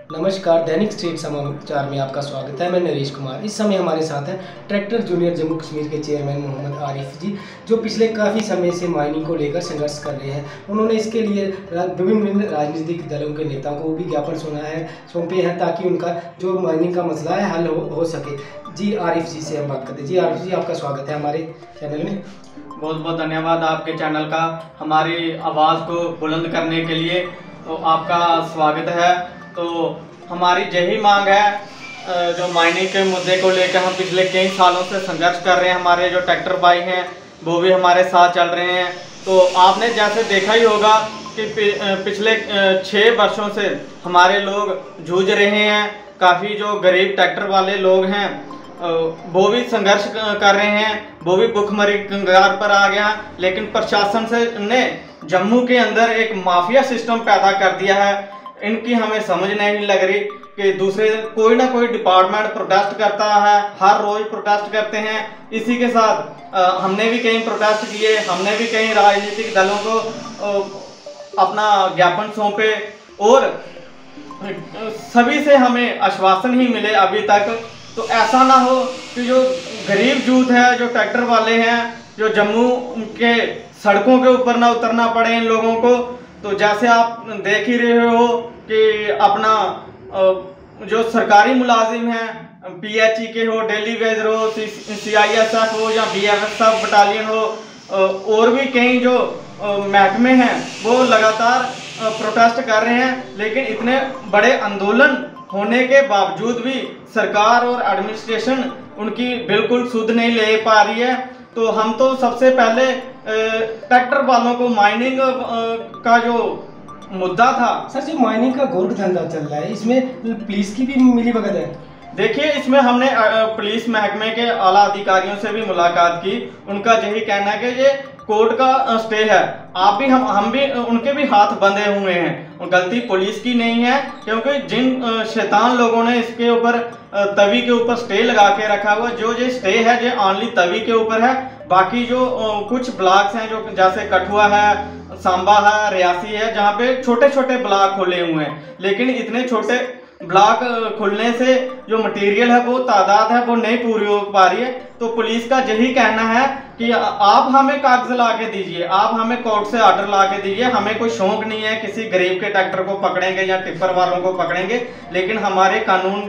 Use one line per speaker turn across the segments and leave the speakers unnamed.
नमस्कार, दैनिक स्टेट समाचार में आपका स्वागत है। मैं नरेश कुमार। इस समय हमारे साथ हैं ट्रैक्टर जूनियर जम्मू कश्मीर के चेयरमैन मोहम्मद आरिफ जी, जो पिछले काफ़ी समय से माइनिंग को लेकर संघर्ष कर रहे हैं। उन्होंने इसके लिए विभिन्न राजनीतिक दलों के नेताओं को भी ज्ञापन सौंपे हैं ताकि उनका जो माइनिंग का मसला है हल हो सके। जी आरिफ जी से हम बात करते हैं। जी आरिफ जी, आपका स्वागत है हमारे चैनल में।
बहुत बहुत धन्यवाद आपके चैनल का हमारी आवाज़ को बुलंद करने के लिए, तो आपका स्वागत है। तो हमारी यही मांग है, जो माइनिंग के मुद्दे को लेकर हम पिछले कई सालों से संघर्ष कर रहे हैं। हमारे जो ट्रैक्टर भाई हैं वो भी हमारे साथ चल रहे हैं। तो आपने जैसे देखा ही होगा कि पिछले 6 वर्षों से हमारे लोग जूझ रहे हैं। काफ़ी जो गरीब ट्रैक्टर वाले लोग हैं वो भी संघर्ष कर रहे हैं, वो भी भुखमरी कगार पर आ गया। लेकिन प्रशासन ने जम्मू के अंदर एक माफिया सिस्टम पैदा कर दिया है। इनकी हमें समझ नहीं लग रही कि दूसरे कोई ना कोई डिपार्टमेंट प्रोटेस्ट करता है, हर रोज प्रोटेस्ट करते हैं। इसी के साथ हमने भी कई प्रोटेस्ट किए, हमने भी कई राजनीतिक दलों को अपना ज्ञापन सौंपे और सभी से हमें आश्वासन ही मिले अभी तक। तो ऐसा ना हो कि जो गरीब यूथ है, जो ट्रैक्टर वाले हैं, जो जम्मू के सड़कों के ऊपर ना उतरना पड़े इन लोगों को। तो जैसे आप देख ही रहे हो कि अपना जो सरकारी मुलाजिम हैं, PHE के हो, डेली वेज हो, CISF हो या BFSF बटालियन हो, और भी कई जो महकमे हैं वो लगातार प्रोटेस्ट कर रहे हैं। लेकिन इतने बड़े आंदोलन होने के बावजूद भी सरकार और एडमिनिस्ट्रेशन उनकी बिल्कुल सुध नहीं ले पा रही है। तो हम तो सबसे पहले ट्रैक्टर वालों को माइनिंग का जो मुद्दा था।
सर, जो माइनिंग का गोल्ड धंधा चल रहा है, इसमें पुलिस की भी मिलीभगत है।
देखिए, इसमें हमने पुलिस महकमे के आला अधिकारियों से भी मुलाकात की। उनका यही कहना है कि ये कोर्ट का स्टे है। आप भी हम भी उनके भी हाथ बंधे हुए हैं। गलती पुलिस की नहीं है, क्योंकि जिन शैतान लोगों ने इसके ऊपर तवी के ऊपर स्टे लगा के रखा हुआ, जो ये स्टे है ये ओनली तवी के ऊपर है। बाकी जो कुछ ब्लॉक्स हैं, जो जैसे कठुआ है, सांबा है, रियासी है, जहाँ पे छोटे छोटे ब्लॉक खोले हुए हैं। लेकिन इतने छोटे ब्लॉक खुलने से जो मटेरियल है, वो तादाद है, वो नहीं पूरी हो पा रही है। तो पुलिस का यही कहना है कि आप हमें कागज ला के दीजिए, आप हमें कोर्ट से ऑर्डर ला के दीजिए। हमें कोई शौक नहीं है किसी गरीब के ट्रैक्टर को पकड़ेंगे या टिप्पर वालों को पकड़ेंगे, लेकिन हमारे कानून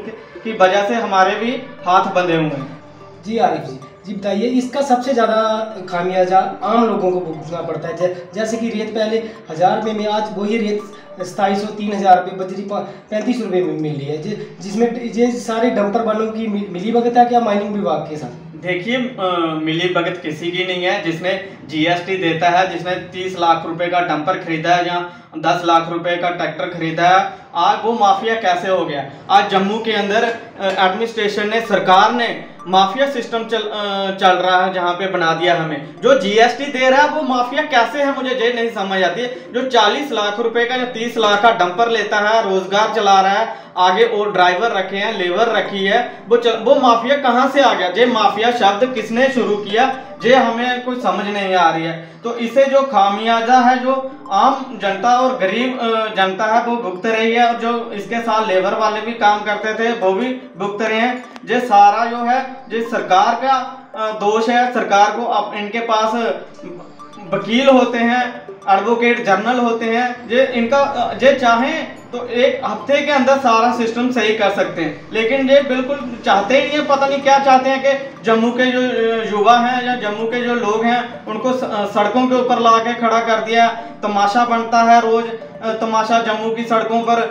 की वजह से हमारे भी हाथ बंधे हुए हैं।
जी आरिफ जी बताइए, इसका सबसे ज़्यादा खामियाजा आम लोगों को भुगतना पड़ता है। जैसे कि रेत पहले 1000 रुपये में, आज वही रेत 2700 3000 रुपये, बजरी 35 रुपये में मिल रही है। जिसमें ये सारे डंपर वालों की मिली भगत है क्या माइनिंग विभाग के साथ?
देखिए, मिली भगत किसी की नहीं है। जिसने GST देता है, जिसने 30 लाख रुपए का डंपर खरीदा है या 10 लाख रुपए का ट्रैक्टर खरीदा है, आज वो माफिया कैसे हो गया? आज जम्मू के अंदर एडमिनिस्ट्रेशन ने, सरकार ने माफिया सिस्टम चल रहा है, जहाँ पे बना दिया हमें। जो GST दे रहा है वो माफिया कैसे है, मुझे ये नहीं समझ आती है। जो 40 लाख रुपए का या 30 लाख का डंपर लेता है, रोजगार चला रहा है, आगे और ड्राइवर रखे हैं, लेबर रखी है, वो माफिया कहाँ से आ गया? ये माफिया शब्द किसने शुरू किया, ये हमें कुछ समझ नहीं आ रही है। तो इसे जो खामियाजा है, जो आम जनता और गरीब जनता है, वो भुगत रही है। और जो इसके साथ लेबर वाले भी काम करते थे वो भी भुगत रहे हैं। ये सारा जो है ये सरकार का दोष है। सरकार को अब इनके पास वकील होते हैं, एडवोकेट जनरल होते हैं, ये चाहें तो एक हफ्ते के अंदर सारा सिस्टम सही कर सकते हैं। लेकिन ये बिल्कुल चाहते ही नहीं है। पता नहीं क्या चाहते हैं कि जम्मू के जो युवा हैं या जम्मू के जो लोग हैं उनको सड़कों के ऊपर ला के खड़ा कर दिया। तमाशा बनता है, रोज तमाशा जम्मू की सड़कों पर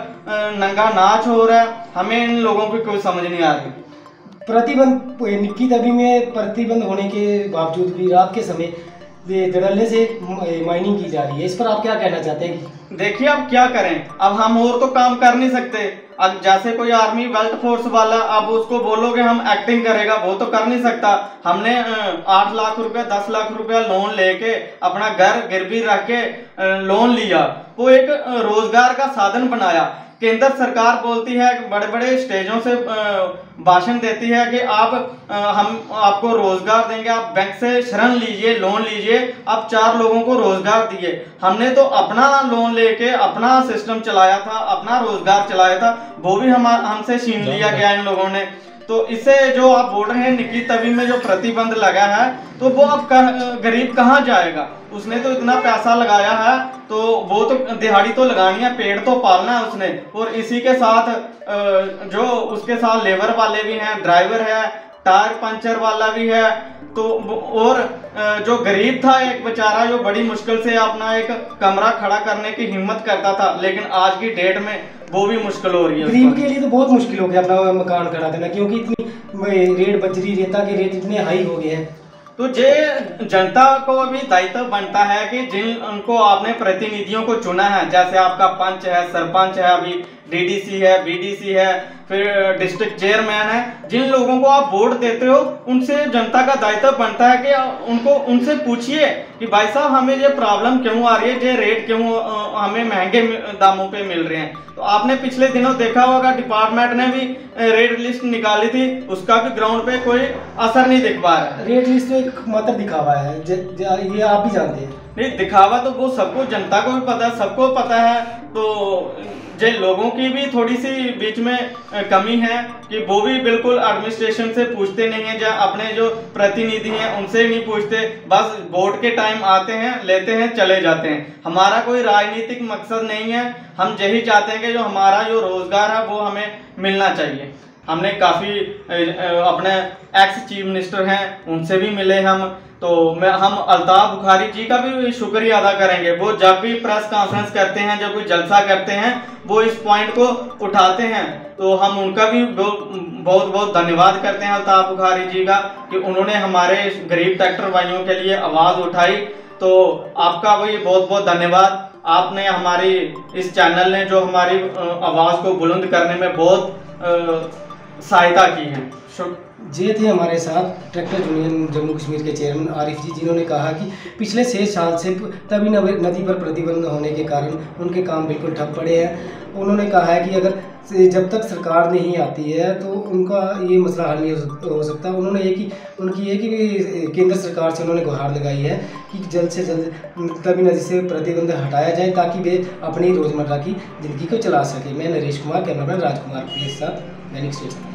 नंगा नाच हो रहा है। हमें इन लोगों की कोई समझ नहीं आ रही।
प्रतिबंध निक्की तभी में प्रतिबंध होने के बावजूद भी रात के समय धड़ल्ले से माइनिंग की जा रही है। इस पर आप क्या कहना चाहते हैं?
देखिए, अब क्या करें, अब हम और तो काम कर नहीं सकते। अब जैसे कोई आर्मी बेल्ट फोर्स वाला, अब उसको बोलोगे हम एक्टिंग करेगा, वो तो कर नहीं सकता। हमने 8 लाख रुपए 10 लाख रुपया लोन लेके अपना घर गिरवी रख के लोन लिया, वो एक रोजगार का साधन बनाया। केंद्र सरकार बोलती है, बड़े बड़े स्टेजों से भाषण देती है कि हम आपको रोजगार देंगे, आप बैंक से ऋण लीजिए, लोन लीजिए। अब 4 लोगों को रोजगार दिए। हमने तो अपना लोन लेके अपना सिस्टम चलाया था, अपना रोजगार चलाया था, वो भी हमसे छीन लिया गया इन लोगों ने। तो इससे जो आप बोल रहे हैं निकी तवी में जो प्रतिबंध लगा है, तो वो अब गरीब कहाँ जाएगा? उसने तो इतना पैसा लगाया है, तो वो तो दिहाड़ी तो लगानी है, पेड़ तो पालना है उसने। और इसी के साथ जो उसके साथ लेबर वाले भी हैं, ड्राइवर है, टायर पंचर वाला भी है। तो और जो गरीब था एक बेचारा, जो बड़ी मुश्किल से अपना एक कमरा खड़ा करने की हिम्मत करता था, लेकिन आज की डेट में वो भी मुश्किल हो रही है।
गरीब के लिए तो बहुत मुश्किल हो गया अपना मकान खड़ा करना, क्योंकि इतनी रेट बजरी रेता के रेट इतने हाई हो गए हैं।
तो जे जनता को अभी दायित्व बनता है कि जिन उनको आपने प्रतिनिधियों को चुना है, जैसे आपका पंच है, सरपंच है, अभी डीडीसी है, बीडीसी है, फिर डिस्ट्रिक्ट चेयरमैन है, जिन लोगों को आप वोट देते हो, उनसे जनता का दायित्व बनता है कि उनसे पूछिए कि भाई साहब हमें ये प्रॉब्लम क्यों आ रही है, ये रेट क्यों हमें महंगे दामों पे मिल रहे हैं। तो आपने पिछले दिनों देखा होगा डिपार्टमेंट ने भी रेट लिस्ट निकाली थी, उसका भी ग्राउंड पे कोई असर नहीं दिख पा रहा है।
रेट लिस्ट तो एक मात्र दिखावा है, ये आप भी जानते हैं।
नहीं, दिखावा तो वो सबको, जनता को भी पता है, सबको पता है। तो जो लोगों की भी थोड़ी सी बीच में कमी है कि वो भी बिल्कुल एडमिनिस्ट्रेशन से पूछते नहीं है, जहाँ अपने जो प्रतिनिधि हैं उनसे नहीं पूछते, बस वोट के टाइम आते हैं, लेते हैं, चले जाते हैं। हमारा कोई राजनीतिक मकसद नहीं है, हम यही चाहते हैं कि जो हमारा जो रोजगार है वो हमें मिलना चाहिए। हमने काफ़ी अपने एक्स चीफ मिनिस्टर हैं उनसे भी मिले हम, तो हम अल्ताफ बुखारी जी का भी शुक्रिया अदा करेंगे। वो जब भी प्रेस कॉन्फ्रेंस करते हैं, जब कोई जलसा करते हैं, वो इस पॉइंट को उठाते हैं, तो हम उनका भी बहुत बहुत धन्यवाद करते हैं अल्ताफ बुखारी जी का, कि उन्होंने हमारे गरीब ट्रैक्टर भाइयों के लिए आवाज़ उठाई। तो आपका भी बहुत बहुत धन्यवाद। आपने हमारी इस चैनल ने जो हमारी आवाज़ को बुलंद करने में बहुत सहायता की है।
ये थे हमारे साथ ट्रैक्टर यूनियन जम्मू कश्मीर के चेयरमैन आरिफ जी, जिन्होंने कहा कि पिछले 6 साल से तभी नदी पर प्रतिबंध होने के कारण उनके काम बिल्कुल ठप पड़े हैं। उन्होंने कहा है कि अगर जब तक सरकार नहीं आती है तो उनका ये मसला हल नहीं हो सकता। उन्होंने उनकी केंद्र सरकार से उन्होंने गुहार लगाई है कि जल्द से जल्द तभी नदी से प्रतिबंध हटाया जाए, ताकि वे अपनी रोज़मर्रा की ज़िंदगी को चला सके। मैं नरेश कुमार, कैमरामैन राजकुमार के साथ दैनिक स्टेट।